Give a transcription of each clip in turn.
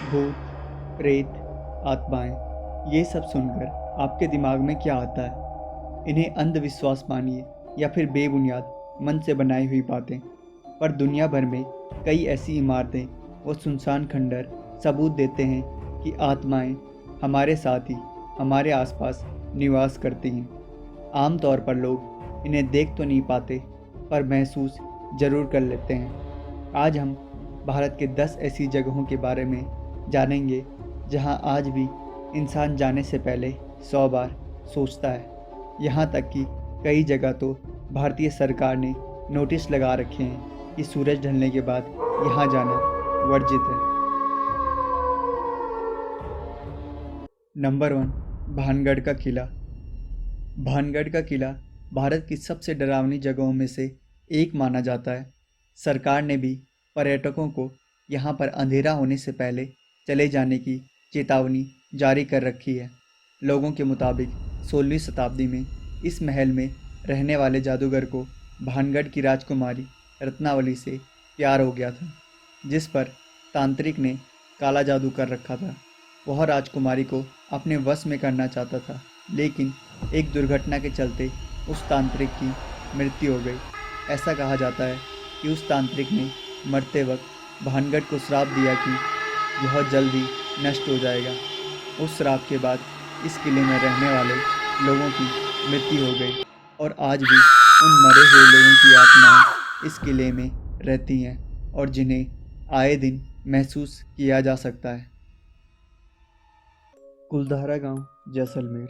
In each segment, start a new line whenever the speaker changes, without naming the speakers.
भूत, प्रेत, आत्माएं, ये सब सुनकर आपके दिमाग में क्या आता है? इन्हें अंधविश्वास मानिए या फिर बेबुनियाद मन से बनाई हुई बातें, पर दुनिया भर में कई ऐसी इमारतें व सुनसान खंडर सबूत देते हैं कि आत्माएं हमारे साथ ही हमारे आसपास निवास करती हैं। आमतौर पर लोग इन्हें देख तो नहीं पाते, पर महसूस ज़रूर कर लेते हैं। आज हम भारत के 10 ऐसी जगहों के बारे में जानेंगे जहां आज भी इंसान जाने से पहले 100 बार सोचता है। यहाँ तक कि कई जगह तो भारतीय सरकार ने नोटिस लगा रखे हैं कि सूरज ढलने के बाद यहाँ जाना वर्जित है। नंबर 1, भानगढ़ का किला। भानगढ़ का किला भारत की सबसे डरावनी जगहों में से एक माना जाता है। सरकार ने भी पर्यटकों को यहाँ पर अंधेरा होने से पहले चले जाने की चेतावनी जारी कर रखी है। लोगों के मुताबिक 16वीं शताब्दी में इस महल में रहने वाले जादूगर को भानगढ़ की राजकुमारी रत्नावली से प्यार हो गया था, जिस पर तांत्रिक ने काला जादू कर रखा था। वह राजकुमारी को अपने वश में करना चाहता था, लेकिन एक दुर्घटना के चलते उस तांत्रिक की मृत्यु हो गई। ऐसा कहा जाता है कि उस तांत्रिक ने मरते वक्त भानगढ़ को श्राप दिया कि यह जल्द ही नष्ट हो जाएगा। उस श्राप के बाद इस किले में रहने वाले लोगों की मृत्यु हो गई और आज भी उन मरे हुए लोगों की आत्माएं इस किले में रहती हैं और जिन्हें आए दिन महसूस किया जा सकता है। कुलधारा गांव, जैसलमेर।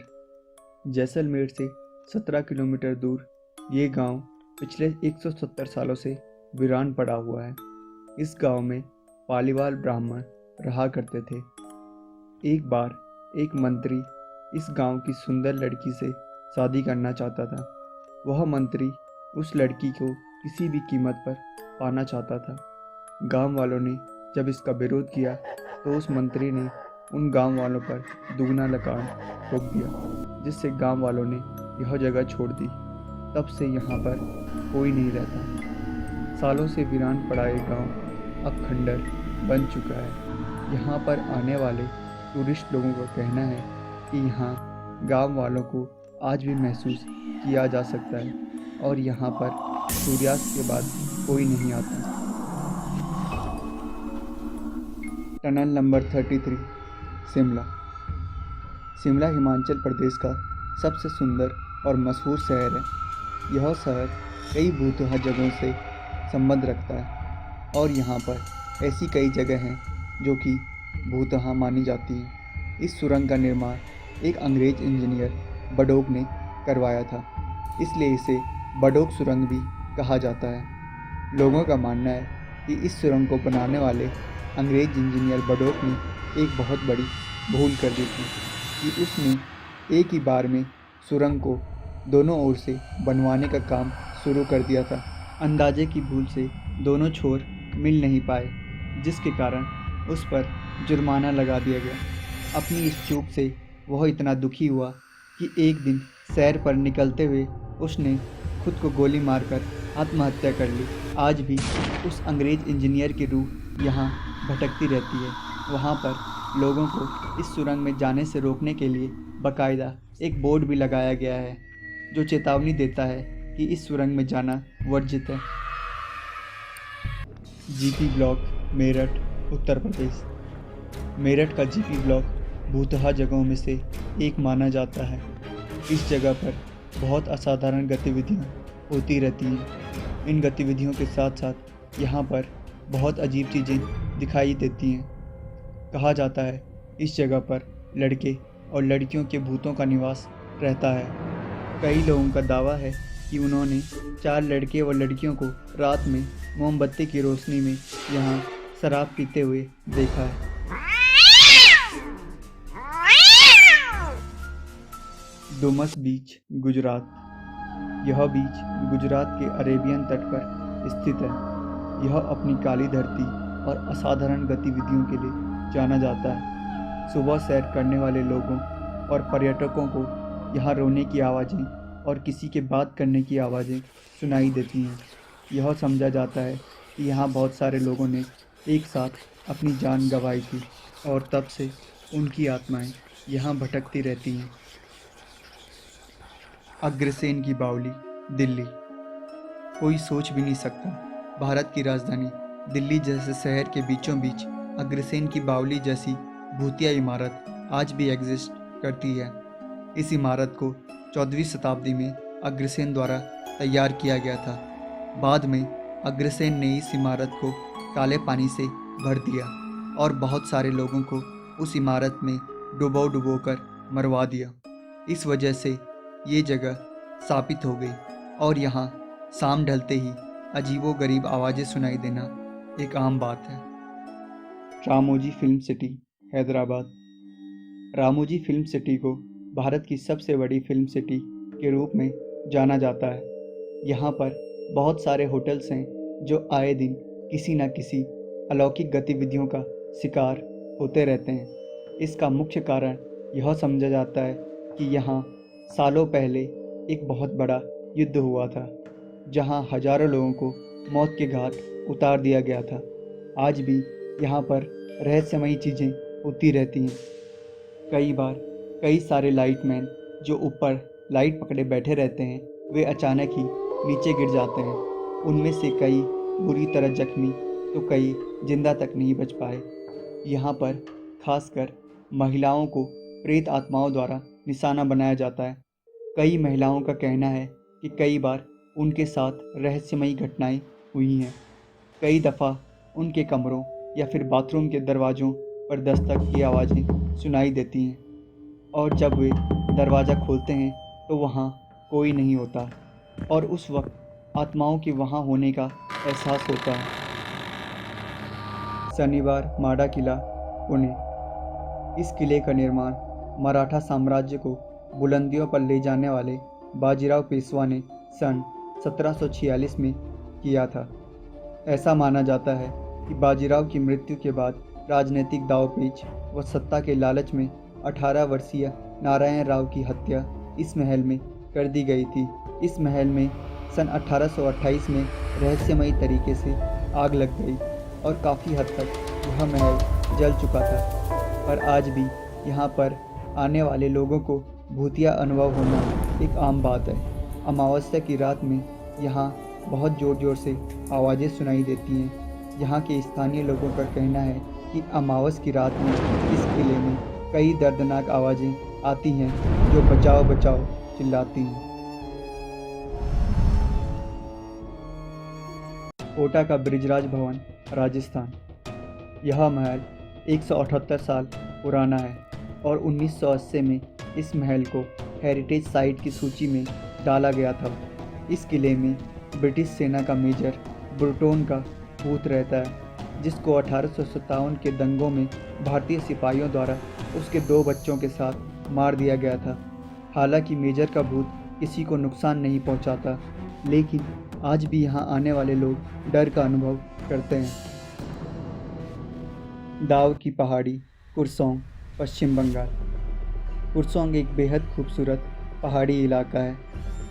जैसलमेर से 17 किलोमीटर दूर ये गांव पिछले 170 सालों से वीरान पड़ा हुआ है। इस गांव में पालीवाल ब्राह्मण रहा करते थे। एक बार एक मंत्री इस गांव की सुंदर लड़की से शादी करना चाहता था। वह मंत्री उस लड़की को किसी भी कीमत पर पाना चाहता था। गांव वालों ने जब इसका विरोध किया तो उस मंत्री ने उन गांव वालों पर दुगना लगान ठोक दिया, जिससे गांव वालों ने यह जगह छोड़ दी। तब से यहाँ पर कोई नहीं रहता। सालों से वीरान पड़ा ये गांव अब खंडर बन चुका है। यहाँ पर आने वाले टूरिस्ट लोगों का कहना है कि यहाँ गांव वालों को आज भी महसूस किया जा सकता है और यहाँ पर सूर्यास्त के बाद कोई नहीं आता। Tunnel number 33, Shimla. शिमला हिमाचल प्रदेश का सबसे सुंदर और मशहूर शहर है। यह शहर कई भूतहा जगहों से संबंध रखता है और यहाँ पर ऐसी कई जगह हैं जो कि भूतहा मानी जाती हैं। इस सुरंग का निर्माण एक अंग्रेज इंजीनियर बडोक ने करवाया था, इसलिए इसे बडोक सुरंग भी कहा जाता है। लोगों का मानना है कि इस सुरंग को बनाने वाले अंग्रेज इंजीनियर बडोक ने एक बहुत बड़ी भूल कर दी थी कि उसने एक ही बार में सुरंग को दोनों ओर से बनवाने का काम शुरू कर दिया था। अंदाजे की भूल से दोनों छोर मिल नहीं पाए, जिसके कारण उस पर जुर्माना लगा दिया गया। अपनी इस चूक से वह इतना दुखी हुआ कि एक दिन सैर पर निकलते हुए उसने खुद को गोली मारकर आत्महत्या कर ली। आज भी उस अंग्रेज इंजीनियर की रूह यहाँ भटकती रहती है। वहाँ पर लोगों को इस सुरंग में जाने से रोकने के लिए बाकायदा एक बोर्ड भी लगाया गया है, जो चेतावनी देता है कि इस सुरंग में जाना वर्जित है। GP block, Meerut, Uttar Pradesh. मेरठ का जीपी ब्लॉक भूतहा जगहों में से एक माना जाता है। इस जगह पर बहुत असाधारण गतिविधियाँ होती रहती हैं। इन गतिविधियों के साथ साथ यहाँ पर बहुत अजीब चीज़ें दिखाई देती हैं। कहा जाता है इस जगह पर लड़के और लड़कियों के भूतों का निवास रहता है। कई लोगों का दावा है कि उन्होंने 4 लड़के व लड़कियों को रात में मोमबत्ती की रोशनी में यहाँ शराब पीते हुए देखा है। डुमस बीच, गुजरात। यह बीच गुजरात के अरेबियन तट पर स्थित है। यह अपनी काली धरती और असाधारण गतिविधियों के लिए जाना जाता है। सुबह सैर करने वाले लोगों और पर्यटकों को यहाँ रोने की आवाज़ें और किसी के बात करने की आवाज़ें सुनाई देती हैं। यह समझा जाता है कि यहाँ बहुत सारे लोगों ने एक साथ अपनी जान गंवाई थी और तब से उनकी आत्माएं यहाँ भटकती रहती हैं। अग्रसेन की बावली, दिल्ली। कोई सोच भी नहीं सकता, भारत की राजधानी दिल्ली जैसे शहर के बीचों बीच अग्रसेन की बावली जैसी भूतिया इमारत आज भी एग्जिस्ट करती है। इस इमारत को 14वीं शताब्दी में अग्रसेन द्वारा तैयार किया गया था। बाद में अग्रसेन ने इस इमारत को काले पानी से भर दिया और बहुत सारे लोगों को उस इमारत में डुबो कर मरवा दिया। इस वजह से ये जगह शापित हो गई और यहाँ शाम ढलते ही अजीबोगरीब आवाज़ें सुनाई देना एक आम बात है। Ramoji film city, Hyderabad. Ramoji film city को भारत की सबसे बड़ी फिल्म सिटी के रूप में जाना जाता है। यहाँ पर बहुत सारे होटल्स हैं जो आए दिन किसी न किसी अलौकिक गतिविधियों का शिकार होते रहते हैं। इसका मुख्य कारण यह समझा जाता है कि यहाँ सालों पहले एक बहुत बड़ा युद्ध हुआ था, जहाँ हजारों लोगों को मौत के घाट उतार दिया गया था। आज भी यहाँ पर रहस्यमयी चीज़ें होती रहती हैं। कई बार कई सारे लाइटमैन जो ऊपर लाइट पकड़े बैठे रहते हैं, वे अचानक ही नीचे गिर जाते हैं। उनमें से कई बुरी तरह जख्मी तो कई जिंदा तक नहीं बच पाए। यहाँ पर खासकर महिलाओं को प्रेत आत्माओं द्वारा निशाना बनाया जाता है। कई महिलाओं का कहना है कि कई बार उनके साथ रहस्यमयी घटनाएं हुई हैं। कई दफ़ा उनके कमरों या फिर बाथरूम के दरवाज़ों पर दस्तक की आवाज़ें सुनाई देती हैं और जब वे दरवाज़ा खोलते हैं तो वहाँ कोई नहीं होता और उस वक्त आत्माओं के वहाँ होने का एहसास होता है। शनिवार माड़ा किला, पुणे। इस किले का निर्माण मराठा साम्राज्य को बुलंदियों पर ले जाने वाले बाजीराव पेशवा ने सन 1746 में किया था। ऐसा माना जाता है कि बाजीराव की मृत्यु के बाद राजनीतिक दांवपेच व सत्ता के लालच में 18 वर्षीय नारायण राव की हत्या इस महल में कर दी गई थी। इस महल में सन 1828 में रहस्यमयी तरीके से आग लग गई और काफ़ी हद तक यह महल जल चुका था। पर आज भी यहाँ पर आने वाले लोगों को भूतिया अनुभव होना एक आम बात है। अमावस्या की रात में यहाँ बहुत ज़ोर ज़ोर से आवाज़ें सुनाई देती हैं। यहाँ के स्थानीय लोगों का कहना है कि अमावस की रात में इस किले में कई दर्दनाक आवाज़ें आती हैं जो बचाओ बचाओ चिल्लाती हैं। कोटा का ब्रिजराज भवन, राजस्थान। यह महल 178 साल पुराना है और 1980 में इस महल को हेरिटेज साइट की सूची में डाला गया था। इस किले में ब्रिटिश सेना का मेजर ब्रुटोन का भूत रहता है, जिसको 1857 के दंगों में भारतीय सिपाहियों द्वारा उसके 2 बच्चों के साथ मार दिया गया था। हालांकि मेजर का भूत किसी को नुकसान नहीं पहुंचाता, लेकिन आज भी यहां आने वाले लोग डर का अनुभव करते हैं। दाव की पहाड़ी, कुरसोंग, पश्चिम बंगाल। कुरसोंग एक बेहद खूबसूरत पहाड़ी इलाका है,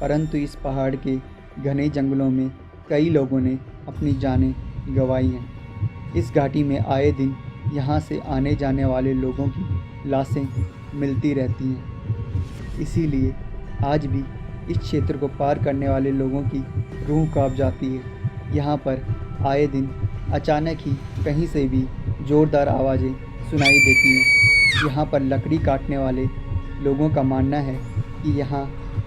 परंतु इस पहाड़ के घने जंगलों में कई लोगों ने अपनी जानें गंवाई हैं। इस घाटी में आए दिन यहाँ से आने जाने वाले लोगों की लाशें मिलती रहती हैं। इसीलिए आज भी इस क्षेत्र को पार करने वाले लोगों की रूह कांप जाती है। यहाँ पर आए दिन अचानक ही कहीं से भी ज़ोरदार आवाज़ें सुनाई देती हैं। यहाँ पर लकड़ी काटने वाले लोगों का मानना है कि यहाँ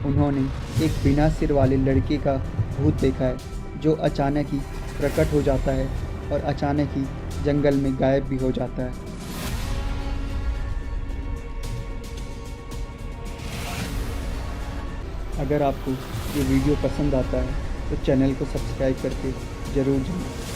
उन्होंने एक बिना सिर वाले लड़के का भूत देखा है, जो अचानक ही प्रकट हो जाता है और अचानक ही जंगल में गायब भी हो जाता है। अगर आपको ये वीडियो पसंद आता है तो चैनल को सब्सक्राइब करके ज़रूर जाएं।